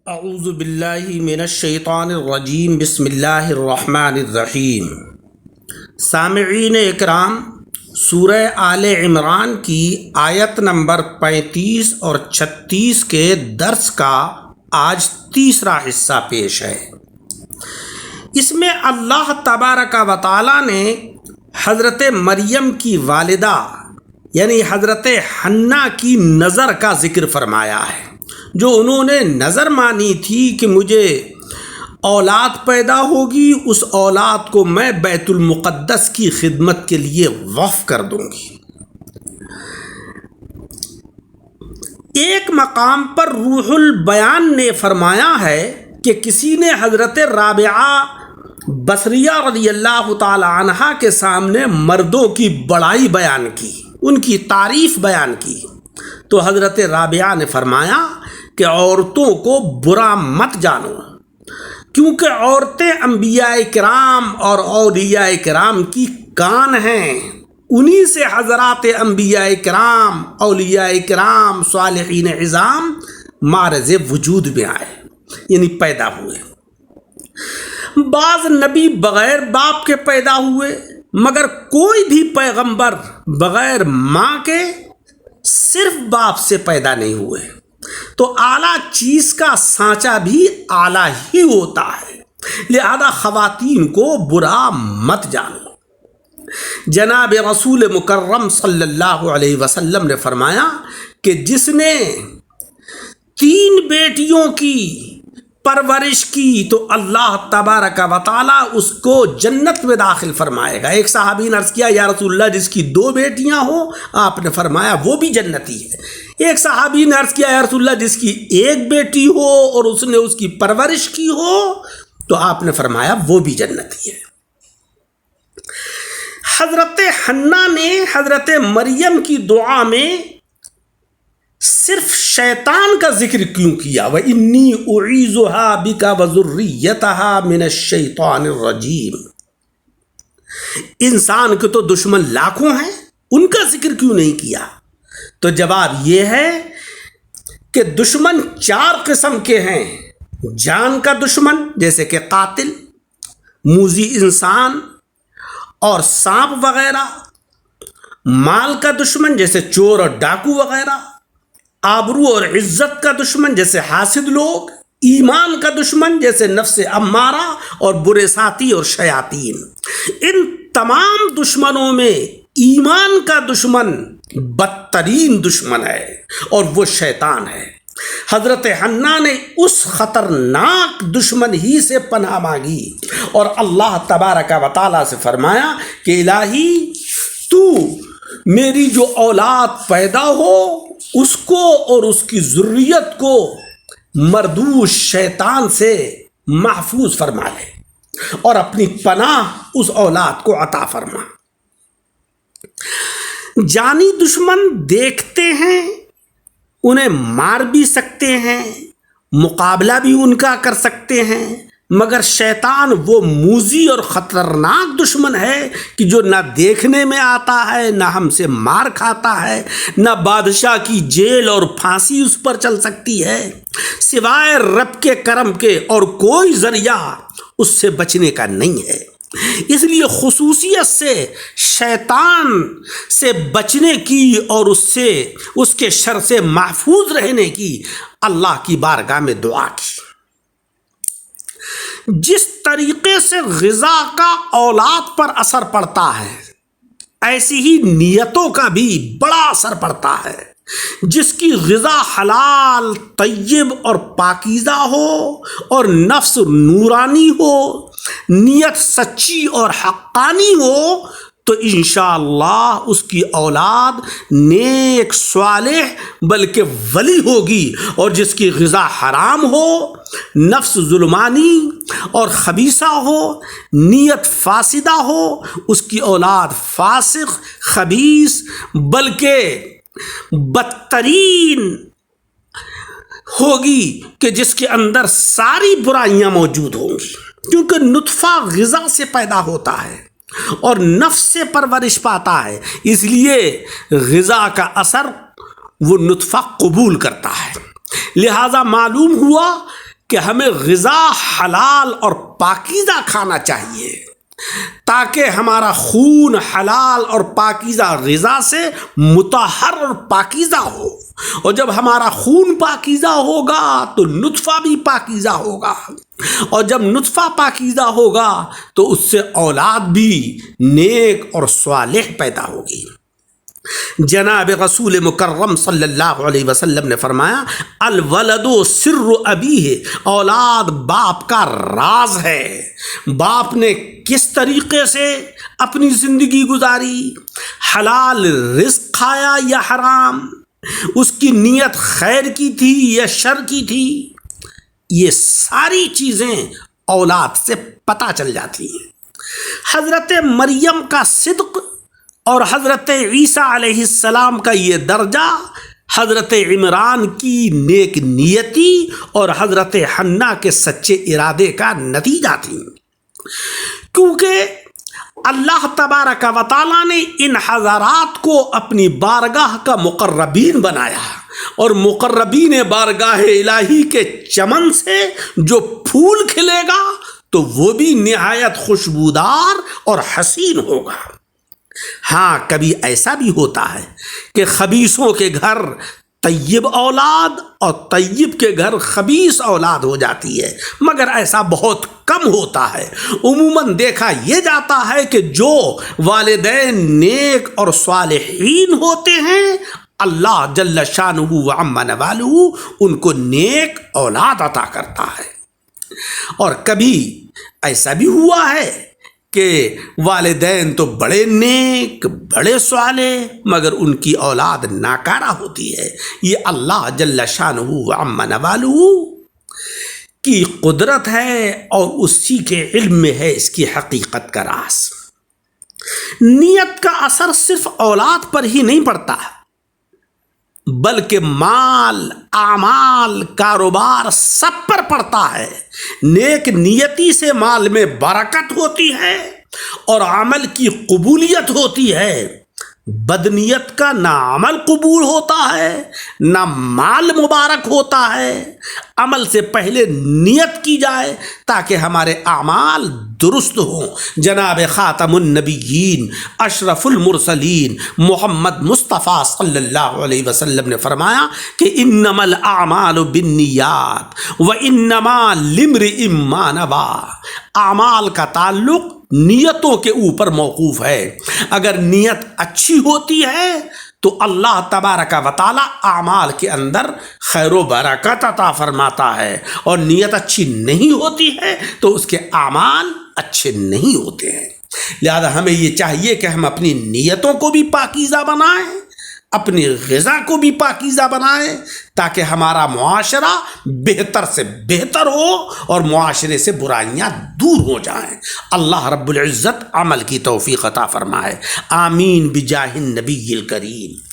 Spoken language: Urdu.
اعوذ باللہ من الشیطان الرجیم بسم اللہ الرحمن الرحیم۔ سامعین اکرام، سورہ آل عمران کی آیت نمبر 35 اور 36 کے درس کا آج تیسرا حصہ پیش ہے۔ اس میں اللہ تبارک و تعالی نے حضرت مریم کی والدہ یعنی حضرت حنہ کی نظر کا ذکر فرمایا ہے، جو انہوں نے نظر مانی تھی کہ مجھے اولاد پیدا ہوگی، اس اولاد کو میں بیت المقدس کی خدمت کے لیے وقف کر دوں گی۔ ایک مقام پر روح البیان نے فرمایا ہے کہ کسی نے حضرت رابعہ بصریہ رضی اللہ تعالی عنہا کے سامنے مردوں کی بڑائی بیان کی، ان کی تعریف بیان کی، تو حضرت رابعہ نے فرمایا کہ عورتوں کو برا مت جانو، کیونکہ عورتیں انبیاء کرام اور اولیاء کرام کی کان ہیں، انہی سے حضرات انبیاء کرام، اولیاء کرام، صالحین عظام معرض وجود میں آئے، یعنی پیدا ہوئے۔ بعض نبی بغیر باپ کے پیدا ہوئے، مگر کوئی بھی پیغمبر بغیر ماں کے صرف باپ سے پیدا نہیں ہوئے۔ تو اعلیٰ چیز کا سانچہ بھی اعلیٰ ہی ہوتا ہے، لہذا خواتین کو برا مت جانو۔ جناب رسول مکرم صلی اللہ علیہ وسلم نے فرمایا کہ جس نے 3 بیٹیوں کی پرورش کی تو اللہ تبارک و تعالی اس کو جنت میں داخل فرمائے گا۔ ایک صحابی نے عرض کیا یا رسول اللہ جس کی 2 بیٹیاں ہوں، آپ نے فرمایا وہ بھی جنتی ہے۔ ایک صحابی نے عرض کیا یا رسول اللہ جس کی 1 بیٹی ہو اور اس نے اس کی پرورش کی ہو، تو آپ نے فرمایا وہ بھی جنتی ہے۔ حضرت حنہ نے حضرت مریم کی دعا میں صرف شیطان کا ذکر کیوں کیا؟ وَإِنِّي أُعِيذُهَا بِكَ وَذُرِّيَّتَهَا مِنَ الشَّيْطَانِ الرَّجِيمِ۔ انسان کے تو دشمن لاکھوں ہیں، ان کا ذکر کیوں نہیں کیا؟ تو جواب یہ ہے کہ دشمن 4 قسم کے ہیں۔ جان کا دشمن جیسے کہ قاتل، موذی انسان اور سانپ وغیرہ، مال کا دشمن جیسے چور اور ڈاکو وغیرہ، آبرو اور عزت کا دشمن جیسے حاسد لوگ، ایمان کا دشمن جیسے نفس امارہ اور برے ساتھی اور شیاطین۔ ان تمام دشمنوں میں ایمان کا دشمن بدترین دشمن ہے اور وہ شیطان ہے۔ حضرت حنہ نے اس خطرناک دشمن ہی سے پناہ مانگی اور اللہ تبارک و تعالیٰ سے فرمایا کہ الہی تو میری جو اولاد پیدا ہو اس کو اور اس کی ذریت کو مردود شیطان سے محفوظ فرما لے اور اپنی پناہ اس اولاد کو عطا فرما۔ جانی دشمن دیکھتے ہیں، انہیں مار بھی سکتے ہیں، مقابلہ بھی ان کا کر سکتے ہیں، مگر شیطان وہ موذی اور خطرناک دشمن ہے کہ جو نہ دیکھنے میں آتا ہے، نہ ہم سے مار کھاتا ہے، نہ بادشاہ کی جیل اور پھانسی اس پر چل سکتی ہے، سوائے رب کے کرم کے اور کوئی ذریعہ اس سے بچنے کا نہیں ہے۔ اس لیے خصوصیت سے شیطان سے بچنے کی اور اس کے شر سے محفوظ رہنے کی اللہ کی بارگاہ میں دعا کی۔ جس طریقے سے غذا کا اولاد پر اثر پڑتا ہے، ایسی ہی نیتوں کا بھی بڑا اثر پڑتا ہے۔ جس کی غذا حلال، طیب اور پاکیزہ ہو اور نفس نورانی ہو، نیت سچی اور حقانی ہو، تو انشاءاللہ اس کی اولاد نیک، صالح بلکہ ولی ہوگی، اور جس کی غذا حرام ہو، نفس ظلمانی اور خبیثہ ہو، نیت فاسدہ ہو، اس کی اولاد فاسق، خبیث بلکہ بدترین ہوگی کہ جس کے اندر ساری برائیاں موجود ہوں گی، کیونکہ نطفہ غذا سے پیدا ہوتا ہے اور نفس سے پرورش پاتا ہے، اس لیے غذا کا اثر وہ نطفہ قبول کرتا ہے۔ لہذا معلوم ہوا کہ ہمیں غذا حلال اور پاکیزہ کھانا چاہیے تاکہ ہمارا خون حلال اور پاکیزہ غذا سے مطہر اور پاکیزہ ہو، اور جب ہمارا خون پاکیزہ ہوگا تو نطفہ بھی پاکیزہ ہوگا، اور جب نطفہ پاکیزہ ہوگا تو اس سے اولاد بھی نیک اور صالح پیدا ہوگی۔ جناب رسول مکرم صلی اللہ علیہ وسلم نے فرمایا الولد سر ابیہ، اولاد باپ کا راز ہے۔ باپ نے کس طریقے سے اپنی زندگی گزاری، حلال رزق کھایا یا حرام، اس کی نیت خیر کی تھی یا شر کی تھی، یہ ساری چیزیں اولاد سے پتہ چل جاتی ہیں۔ حضرت مریم کا صدق اور حضرت عیسیٰ علیہ السلام کا یہ درجہ حضرت عمران کی نیک نیتی اور حضرت حنا کے سچے ارادے کا نتیجہ تھی، کیونکہ اللہ تبارک و تعالیٰ نے ان حضرات کو اپنی بارگاہ کا مقربین بنایا، اور مقربین بارگاہ الہی کے چمن سے جو پھول کھلے گا تو وہ بھی نہایت خوشبودار اور حسین ہوگا۔ ہاں، کبھی ایسا بھی ہوتا ہے کہ خبیثوں کے گھر طیب اولاد اور طیب کے گھر خبیث اولاد ہو جاتی ہے، مگر ایسا بہت کم ہوتا ہے۔ عموماً دیکھا یہ جاتا ہے کہ جو والدین نیک اور صالحین ہوتے ہیں اللہ جل شانہ و عم نوالہ ان کو نیک اولاد عطا کرتا ہے۔ اور کبھی ایسا بھی ہوا ہے کہ والدین تو بڑے نیک بڑے صالح مگر ان کی اولاد ناکارہ ہوتی ہے۔ یہ اللہ جل شانہ و عم نوالہ کی قدرت ہے اور اسی کے علم میں ہے اس کی حقیقت کا راز۔ نیت کا اثر صرف اولاد پر ہی نہیں پڑتا بلکہ مال، اعمال، کاروبار سب پر پڑتا ہے۔ نیک نیتی سے مال میں برکت ہوتی ہے اور عمل کی قبولیت ہوتی ہے۔ بدنیت کا نہ عمل قبول ہوتا ہے نہ مال مبارک ہوتا ہے۔ عمل سے پہلے نیت کی جائے تاکہ ہمارے اعمال درست ہوں۔ جناب خاتم النبیین اشرف المرسلین محمد مصطفیٰ صلی اللہ علیہ وسلم نے فرمایا کہ انما الاعمال بالنیات وانما لامرئ ما نوی۔ اعمال کا تعلق نیتوں کے اوپر موقوف ہے۔ اگر نیت اچھی ہوتی ہے تو اللہ تبارک و تعالی اعمال کے اندر خیر و برکت عطا فرماتا ہے، اور نیت اچھی نہیں ہوتی ہے تو اس کے اعمال اچھے نہیں ہوتے ہیں۔ لہذا ہمیں یہ چاہیے کہ ہم اپنی نیتوں کو بھی پاکیزہ بنائیں، اپنی غذا کو بھی پاکیزہ بنائیں تاکہ ہمارا معاشرہ بہتر سے بہتر ہو اور معاشرے سے برائیاں دور ہو جائیں۔ اللہ رب العزت عمل کی توفیق عطا فرمائے، آمین بجاہ النبی الکریم۔